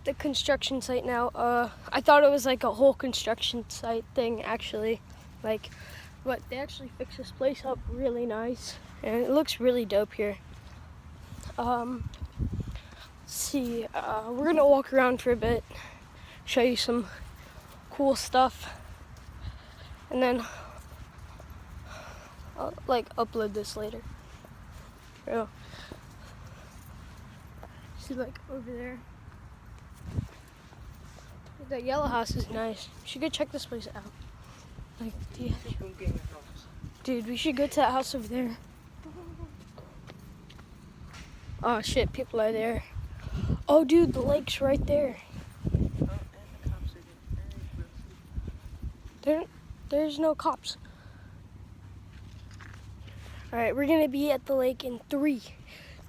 the construction site now. I thought it was like a whole construction site thing, actually. Like, but they actually fixed this place up really nice, and it looks really dope here. Let's see, we're gonna walk around for a bit, show you some cool stuff, and then I'll like upload this later. Yeah. See, like over there, that yellow house is nice. We should go check this place out. Like, dude, we should go to that house over there. Oh shit, people are there. Oh dude, the lake's right there. There's no cops. Alright, we're gonna be at the lake in 3,